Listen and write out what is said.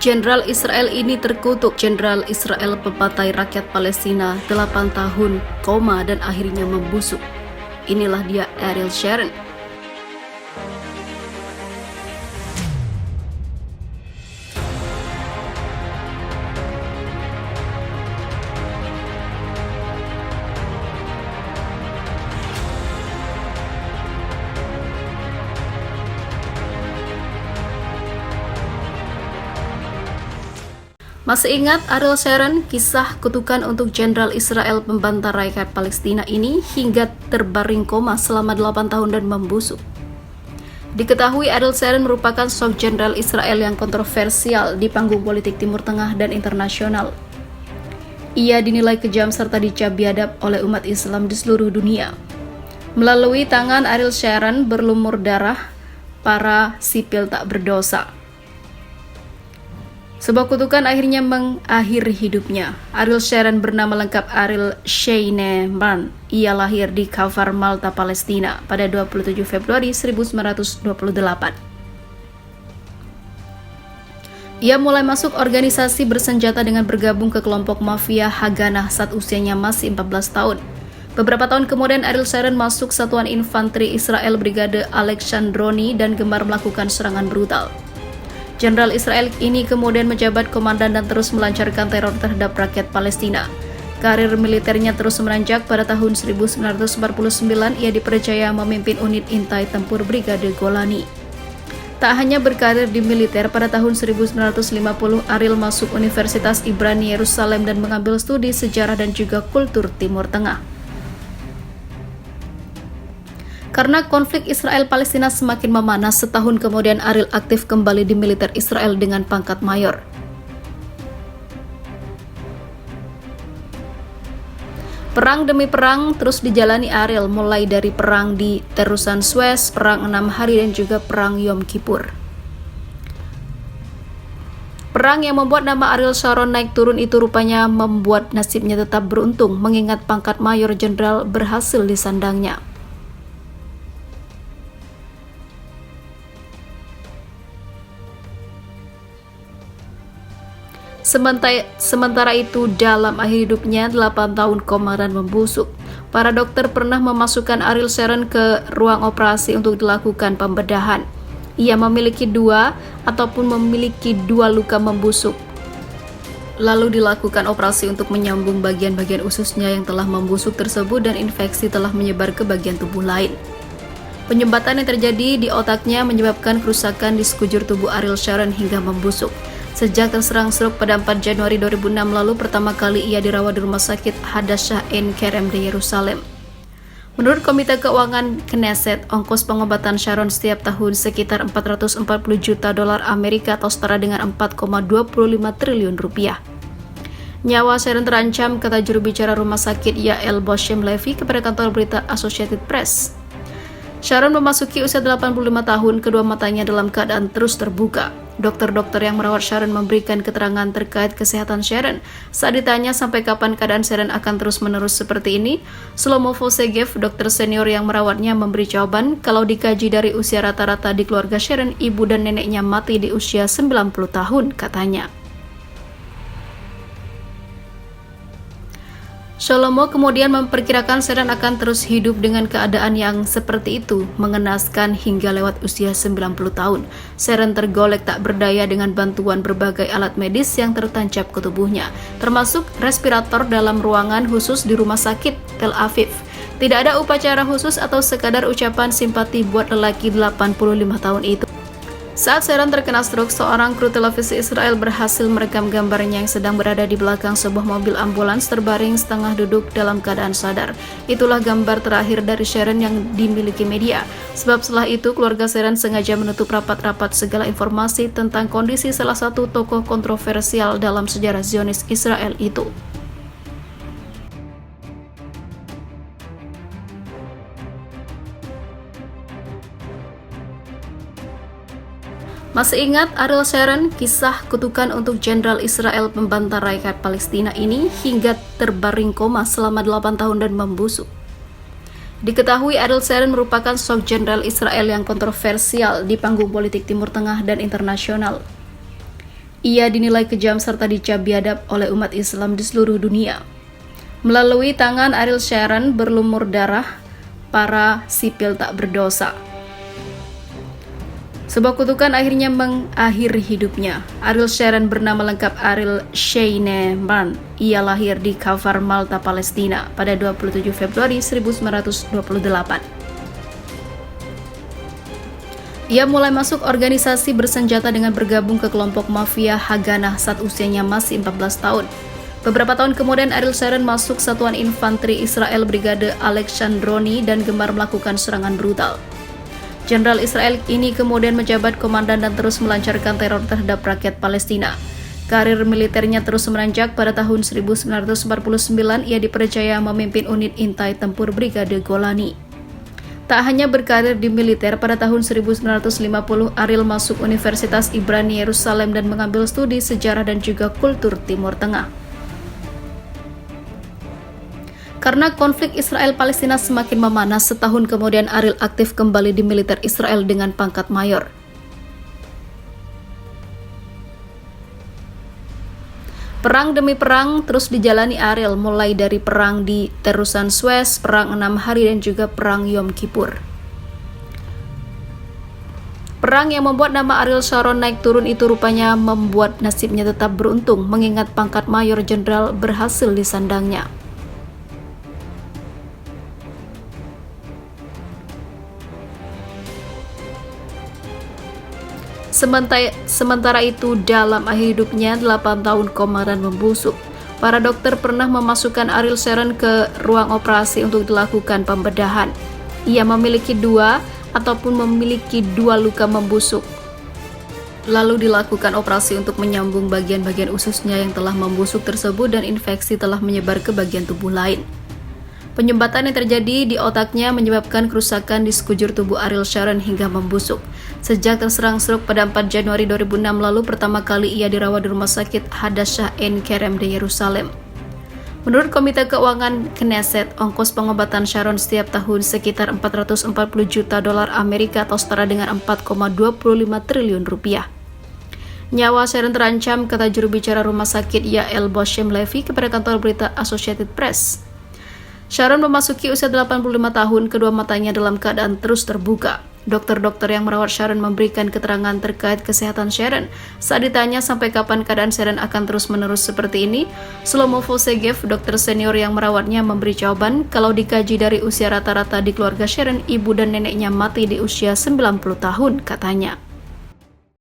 Jenderal Israel ini terkutuk. Jenderal Israel pembantai rakyat Palestina 8 tahun koma dan akhirnya membusuk. Inilah dia Ariel Sharon. Masih ingat Ariel Sharon, kisah kutukan untuk Jenderal Israel pembantai rakyat Palestina ini hingga terbaring koma selama 8 tahun dan membusuk. Diketahui Ariel Sharon merupakan sosok Jenderal Israel yang kontroversial di panggung politik Timur Tengah dan internasional. Ia dinilai kejam serta dicap biadab oleh umat Islam di seluruh dunia. Melalui tangan Ariel Sharon berlumur darah para sipil tak berdosa. Sebuah kutukan akhirnya mengakhiri hidupnya. Ariel Sharon bernama lengkap Ariel Scheinemann. Ia lahir di Kafar, Malta, Palestina pada 27 Februari 1928. Ia mulai masuk organisasi bersenjata dengan bergabung ke kelompok mafia Haganah saat usianya masih 14 tahun. Beberapa tahun kemudian Ariel Sharon masuk Satuan Infanteri Israel Brigade Alexandroni dan gemar melakukan serangan brutal. Jenderal Israel ini kemudian menjabat komandan dan terus melancarkan teror terhadap rakyat Palestina. Karir militernya terus menanjak. Pada tahun 1949 ia dipercaya memimpin unit intai tempur Brigade Golani. Tak hanya berkarir di militer, pada tahun 1950 Ariel masuk Universitas Ibrani Yerusalem dan mengambil studi sejarah dan juga kultur Timur Tengah. Karena konflik Israel-Palestina semakin memanas, setahun kemudian Ariel aktif kembali di militer Israel dengan pangkat mayor. Perang demi perang terus dijalani Ariel, mulai dari perang di Terusan Suez, perang 6 hari dan juga perang Yom Kippur. Perang yang membuat nama Ariel Sharon naik turun itu rupanya membuat nasibnya tetap beruntung, mengingat pangkat mayor jenderal berhasil disandangnya. Sementara itu, dalam akhir hidupnya 8 tahun koma dan membusuk, para dokter pernah memasukkan Ariel Sharon ke ruang operasi untuk dilakukan pembedahan. Ia memiliki dua luka membusuk. Lalu dilakukan operasi untuk menyambung bagian-bagian ususnya yang telah membusuk tersebut dan infeksi telah menyebar ke bagian tubuh lain. Penyumbatan yang terjadi di otaknya menyebabkan kerusakan di sekujur tubuh Ariel Sharon hingga membusuk. Sejak terserang stroke pada 4 Januari 2006 lalu, pertama kali ia dirawat di Rumah Sakit Hadassah Ein Kerem di Yerusalem. Menurut Komite Keuangan Knesset, ongkos pengobatan Sharon setiap tahun sekitar 440 juta dolar Amerika atau setara dengan 4,25 triliun rupiah. Nyawa Sharon terancam, kata juru bicara rumah sakit Yael Boshem Levi kepada kantor berita Associated Press. Sharon memasuki usia 85 tahun, kedua matanya dalam keadaan terus terbuka. Dokter-dokter yang merawat Sharon memberikan keterangan terkait kesehatan Sharon. Saat ditanya sampai kapan keadaan Sharon akan terus-menerus seperti ini, Shlomo Vosegev, dokter senior yang merawatnya, memberi jawaban, kalau dikaji dari usia rata-rata di keluarga Sharon, ibu dan neneknya mati di usia 90 tahun, katanya. Shlomo kemudian memperkirakan Sharon akan terus hidup dengan keadaan yang seperti itu, mengenaskan hingga lewat usia 90 tahun. Sharon tergolek tak berdaya dengan bantuan berbagai alat medis yang tertancap ke tubuhnya, termasuk respirator dalam ruangan khusus di rumah sakit Tel Aviv. Tidak ada upacara khusus atau sekadar ucapan simpati buat lelaki 85 tahun itu. Saat Sharon terkena stroke, seorang kru televisi Israel berhasil merekam gambarnya yang sedang berada di belakang sebuah mobil ambulans terbaring setengah duduk dalam keadaan sadar. Itulah gambar terakhir dari Sharon yang dimiliki media. Sebab setelah itu, keluarga Sharon sengaja menutup rapat-rapat segala informasi tentang kondisi salah satu tokoh kontroversial dalam sejarah Zionis Israel itu. Masih ingat Ariel Sharon, kisah kutukan untuk Jenderal Israel pembantai rakyat Palestina ini hingga terbaring koma selama 8 tahun dan membusuk. Diketahui Ariel Sharon merupakan sosok Jenderal Israel yang kontroversial di panggung politik Timur Tengah dan internasional. Ia dinilai kejam serta dicap biadab oleh umat Islam di seluruh dunia. Melalui tangan Ariel Sharon berlumur darah para sipil tak berdosa. Sebuah kutukan akhirnya mengakhiri hidupnya. Ariel Sharon bernama lengkap Ariel Scheinemann. Ia lahir di Kafar, Malta, Palestina pada 27 Februari 1928. Ia mulai masuk organisasi bersenjata dengan bergabung ke kelompok mafia Haganah saat usianya masih 14 tahun. Beberapa tahun kemudian Ariel Sharon masuk Satuan Infanteri Israel Brigade Alexandroni dan gemar melakukan serangan brutal. Jenderal Israel ini kemudian menjabat komandan dan terus melancarkan teror terhadap rakyat Palestina. Karir militernya terus menanjak. Pada tahun 1949 ia dipercaya memimpin unit intai tempur Brigade Golani. Tak hanya berkarir di militer, pada tahun 1950 Ariel masuk Universitas Ibrani Yerusalem dan mengambil studi sejarah dan juga kultur Timur Tengah. Karena konflik Israel-Palestina semakin memanas, setahun kemudian Ariel aktif kembali di militer Israel dengan pangkat mayor. Perang demi perang terus dijalani Ariel, mulai dari perang di Terusan Suez, perang 6 hari dan juga perang Yom Kippur. Perang yang membuat nama Ariel Sharon naik turun itu rupanya membuat nasibnya tetap beruntung, mengingat pangkat mayor jenderal berhasil disandangnya. Sementara itu, dalam akhir hidupnya 8 tahun komaran membusuk. Para dokter pernah memasukkan Ariel Sharon ke ruang operasi untuk dilakukan pembedahan. Ia memiliki dua luka membusuk. Lalu dilakukan operasi untuk menyambung bagian-bagian ususnya yang telah membusuk tersebut dan infeksi telah menyebar ke bagian tubuh lain. Penyumbatan yang terjadi di otaknya menyebabkan kerusakan di sekujur tubuh Ariel Sharon hingga membusuk. Sejak terserang stroke pada 4 Januari 2006 lalu, pertama kali ia dirawat di Rumah Sakit Hadassah Ein Kerem di Yerusalem. Menurut Komite Keuangan Knesset, ongkos pengobatan Sharon setiap tahun sekitar 440 juta dolar Amerika atau setara dengan 4,25 triliun rupiah. Nyawa Sharon terancam, kata juru bicara rumah sakit Yael Boshem Levi kepada kantor berita Associated Press. Sharon memasuki usia 85 tahun, kedua matanya dalam keadaan terus terbuka. Dokter-dokter yang merawat Sharon memberikan keterangan terkait kesehatan Sharon. Saat ditanya sampai kapan keadaan Sharon akan terus-menerus seperti ini, Shlomo Vosegev, dokter senior yang merawatnya, memberi jawaban, kalau dikaji dari usia rata-rata di keluarga Sharon, ibu dan neneknya mati di usia 90 tahun, katanya.